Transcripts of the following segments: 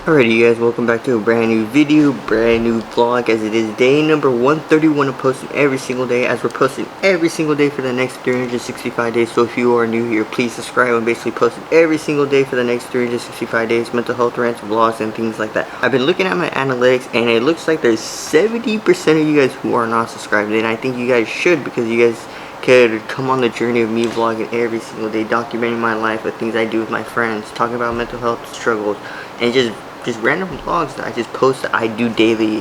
Alrighty you guys, welcome back to a brand new video, brand new vlog, as it is day number 131 of posting every single day, as we're posting every single day for the next 365 days. So if you are new here, please subscribe. I'm basically posting every single day for the next 365 days, mental health rants, vlogs, and things like that. I've been looking at my analytics and it looks like there's 70% of you guys who are not subscribed, and I think you guys should, because you guys could come on the journey of me vlogging every single day, documenting my life, with things I do with my friends, talking about mental health struggles, and just random vlogs that I just post that I do daily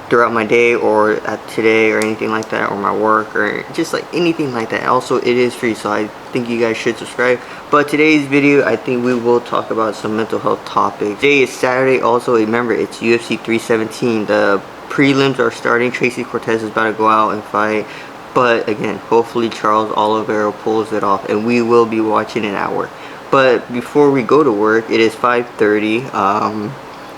throughout my day, or at today, or anything like that, or my work, or just like anything like that. Also, it is free, so I think you guys should subscribe. But today's video, I think we will talk about some mental health topics. Today is Saturday. Also, remember, it's UFC 317. The prelims are starting. Tracy Cortez is about to go out and fight. But again, hopefully Charles Oliveira pulls it off, and we will be watching it at work. But before we go to work, it is 5:30.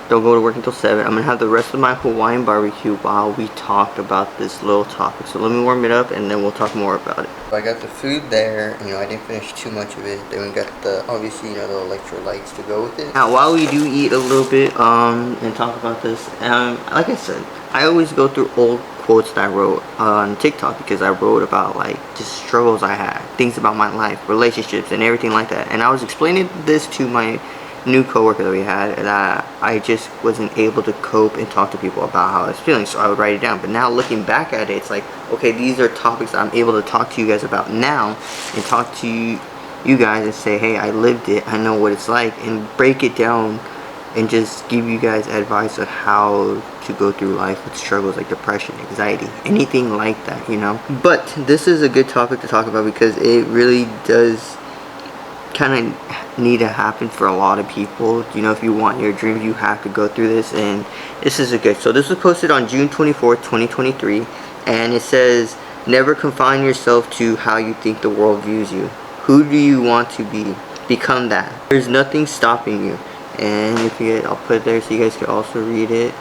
Don't go to work until 7. I'm gonna have the rest of my Hawaiian barbecue while we talk about this little topic. So let me warm it up and then we'll talk more about it. So I got the food there. I didn't finish too much of it. Then we got the, obviously, the electrolytes to go with it. Now, while we do eat a little bit and talk about this, like I said, I always go through old quotes that I wrote on TikTok, because I wrote about just struggles I had, things about my life, relationships, and everything like that. And I was explaining this to my new coworker that we had, that I just wasn't able to cope and talk to people about how I was feeling, so I would write it down. But now looking back at it, it's like, okay, these are topics that I'm able to talk to you guys about now, and talk to you guys and say, hey, I lived it, I know what it's like, and break it down and just give you guys advice on how to go through life with struggles like depression, anxiety, anything like that, But this is a good topic to talk about, because it really does kind of need to happen for a lot of people. If you want your dream, you have to go through this, and this is a good. So this was posted on June 24th, 2023, and it says, never confine yourself to how you think the world views you. Who do you want to be? Become that. There's nothing stopping you. And if you get, I'll put it there so you guys can also read it.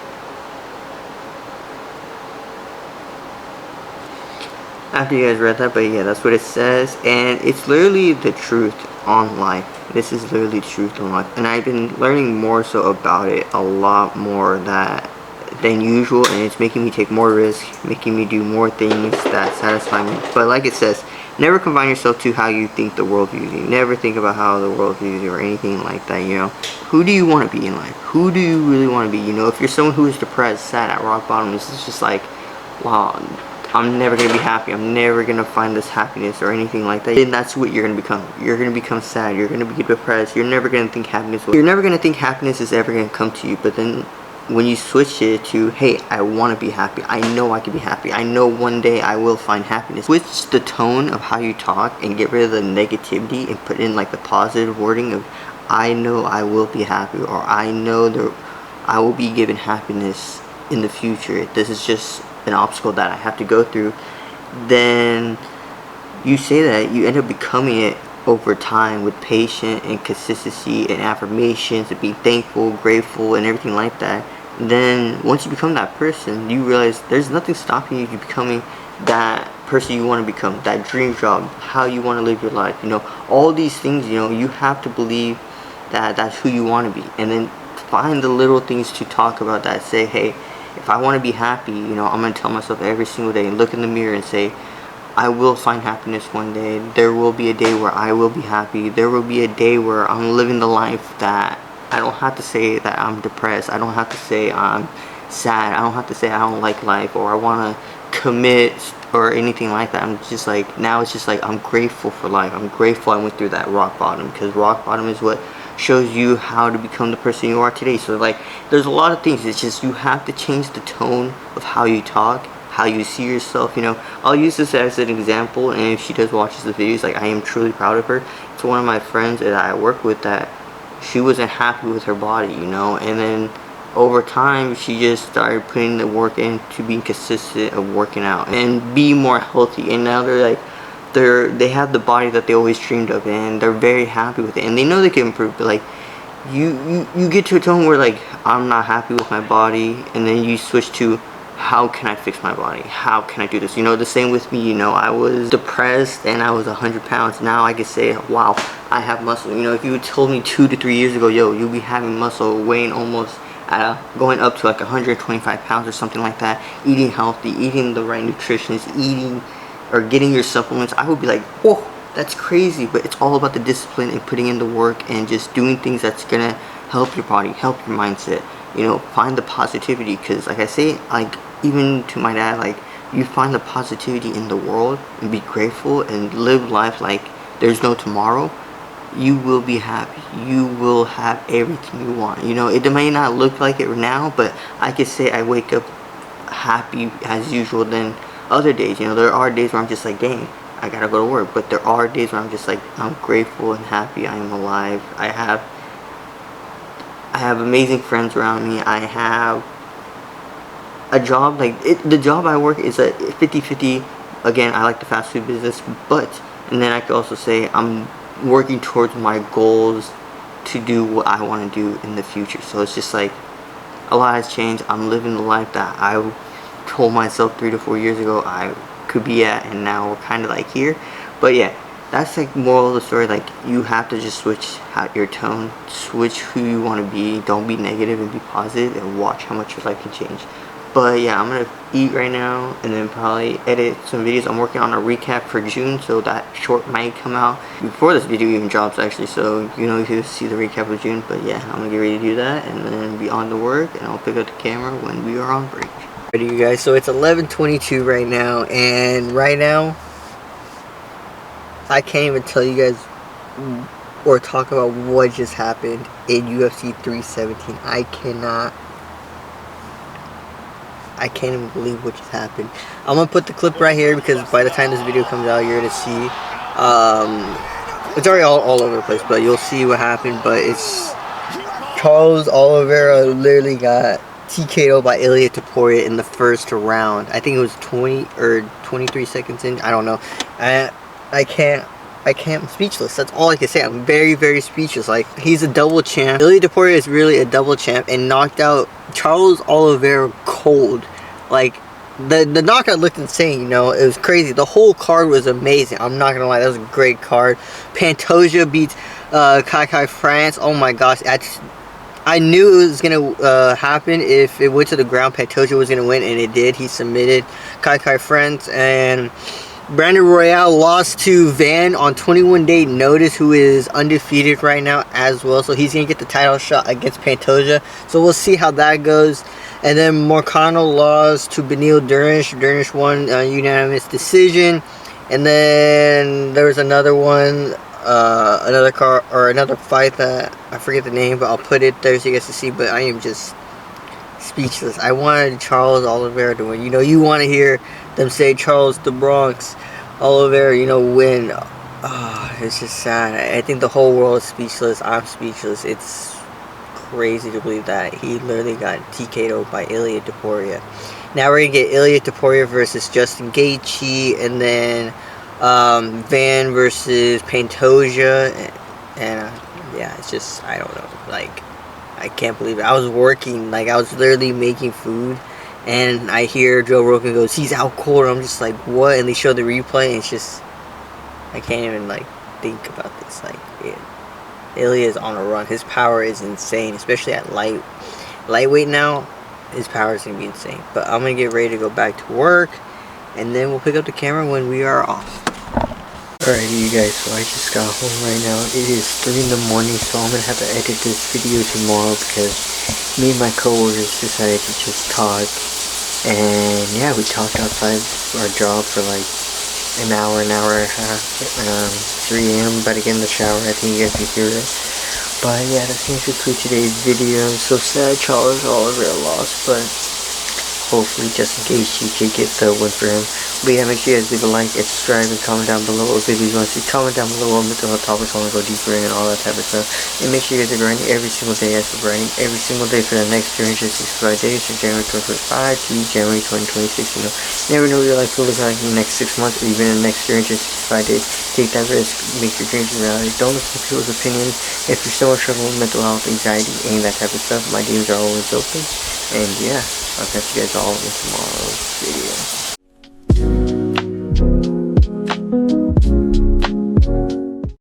After you guys read that, but yeah, that's what it says, and it's literally the truth on life. This is literally the truth on life, and I've been learning more so about it, a lot more than usual, and it's making me take more risks, making me do more things that satisfy me. But like it says, never confine yourself to how you think the world views you. Never think about how the world views you or anything like that. Who do you want to be in life? Who do you really want to be? If you're someone who is depressed, sad, at rock bottom, this is just like, wow, I'm never going to be happy, I'm never going to find this happiness or anything like that, then that's what you're going to become. You're going to become sad, you're going to be depressed, you're never going to think happiness is ever going to come to you. But then when you switch it to, hey, I want to be happy, I know I can be happy, I know one day I will find happiness. Switch the tone of how you talk and get rid of the negativity and put in the positive wording of, I know I will be happy, or I know that I will be given happiness in the future. This is just an obstacle that I have to go through. Then you say that, you end up becoming it over time with patience and consistency and affirmations and being thankful, grateful, and everything like that. Then once you become that person, you realize there's nothing stopping you becoming that person you want to become, that dream job, how you want to live your life. All these things, you have to believe that that's who you want to be, and then find the little things to talk about that say, hey, if I want to be happy, I'm going to tell myself every single day and look in the mirror and say, I will find happiness one day. There will be a day where I will be happy. There will be a day where I'm living the life that I don't have to say that I'm depressed. I don't have to say I'm sad. I don't have to say I don't like life, or I want to commit, or anything like that. I'm just like, now it's just like, I'm grateful for life. I'm grateful I went through that rock bottom, because rock bottom is what shows you how to become the person you are today. So there's a lot of things. It's just, you have to change the tone of how you talk, how you see yourself. I'll use this as an example, and if she does watch the videos, I am truly proud of her. It's one of my friends that I work with that she wasn't happy with her body, and then over time she just started putting the work into being consistent of working out and be more healthy, and now they have the body that they always dreamed of, and they're very happy with it, and they know they can improve. But you get to a tone where I'm not happy with my body, and then you switch to, how can I fix my body? How can I do this? The same with me. I was depressed and I was 100 pounds. Now I can say, wow, I have muscle. You know, if you told me 2 to 3 years ago, yo, you'll be having muscle, weighing almost going up to like 125 pounds or something like that, eating healthy, eating the right nutrition, eating or getting your supplements, I would be like, whoa, that's crazy. But it's all about the discipline and putting in the work and just doing things that's gonna help your body, help your mindset. You know, find the positivity, because like I say, like even to my dad, like, you find the positivity in the world and be grateful and live life like there's no tomorrow, you will be happy. You will have everything you want. You know, it may not look like it now, but I could say I wake up happy as usual than other days. You know, there are days where I'm just like, dang, I gotta go to work. But there are days where I'm just like, I'm grateful and happy. I am alive. I have amazing friends around me. I have a job, like the job I work is a 50-50. Again, I like the fast food business, but, and then I could also say I'm working towards my goals to do what I want to do in the future. So it's just like a lot has changed. I'm living the life that I told myself 3 to 4 years ago I could be at, and now we're kind of like here. But yeah, that's like moral of the story. Like, you have to just switch out your tone, switch who you want to be. Don't be negative and be positive, and watch how much your life can change. But yeah, I'm gonna eat right now and then probably edit some videos. I'm working on a recap for June, so that short might come out before this video even drops, actually. So, you know, you can see the recap of June. But yeah, I'm gonna get ready to do that and then be on to work, and I'll pick up the camera when we are on break. Ready, you guys? So it's 11:22 right now, and right now I can't even tell you guys or talk about what just happened in UFC 317. I can't even believe what just happened. I'm gonna put the clip right here because by the time this video comes out, you're gonna see. It's already all over the place, but you'll see what happened. But it's Charles Oliveira literally got TKO'd by Ilia Topuria in the first round. I think it was 20 or 23 seconds in. I don't know. I'm speechless. That's all I can say. I'm very, very speechless. Like, he's a double champ. Ilia Topuria is really a double champ and knocked out Charles Oliveira cold. Like, the knockout looked insane, you know. It was crazy. The whole card was amazing. I'm not gonna lie, that was a great card. Pantoja beats Kai France. Oh my gosh, I knew it was gonna happen. If it went to the ground, Pantoja was gonna win, and it did. He submitted Kai France, and Brandon Royale lost to Van on 21-day notice, who is undefeated right now as well. So he's going to get the title shot against Pantoja. So we'll see how that goes. And then Morcano lost to Beneil Dariush. Dariush won a unanimous decision. And then there was another one, another fight that I forget the name, but I'll put it there so you guys can see. But I am just speechless. I wanted Charles Oliveira to win. You know, you want to hear them say Charles the Bronx Oliveira, you know, win. Oh, it's just sad. I think the whole world is speechless. I'm speechless. It's crazy to believe that he literally got TKO'd by Ilia Topuria. Now we're gonna get Ilia Topuria versus Justin Gaethje, and then Van versus Pantoja, and yeah, it's just, I don't know, like, I can't believe it. I was working, like, I was literally making food, and I hear Joe Rogan goes, he's out cold, and I'm just like, what? And they show the replay, and it's just, I can't even, like, think about this. Like, Ilia is on a run. His power is insane, especially at lightweight now. His power is going to be insane. But I'm going to get ready to go back to work, and then we'll pick up the camera when we are off. Alrighty, you guys, so I just got home right now. It is 3 in the morning, so I'm going to have to edit this video tomorrow because me and my coworkers decided to just talk. And yeah, we talked outside our job for like an hour and a half. 3 a.m. about to get in the shower. I think you guys can hear it. But yeah, that's going to conclude today's video. I'm so sad Charles Oliveira lost, but hopefully Justin Gaethje could get the win for him. But yeah, make sure you guys leave a like and subscribe and comment down below what videos you want to see. Comment down below what mental health topics I want to go deeper in and all that type of stuff. And make sure you guys are grinding every single day as of grinding every single day for the next 365 days from January 2025 to January 2026. You know, never know what your life will look like in the next 6 months or even in the next 365 days. Take that risk, make your dreams a reality. Don't listen to people's opinions. If you're still struggling with mental health, anxiety, any of that type of stuff, my DMs are always open. And yeah, I'll catch you guys all in tomorrow's video.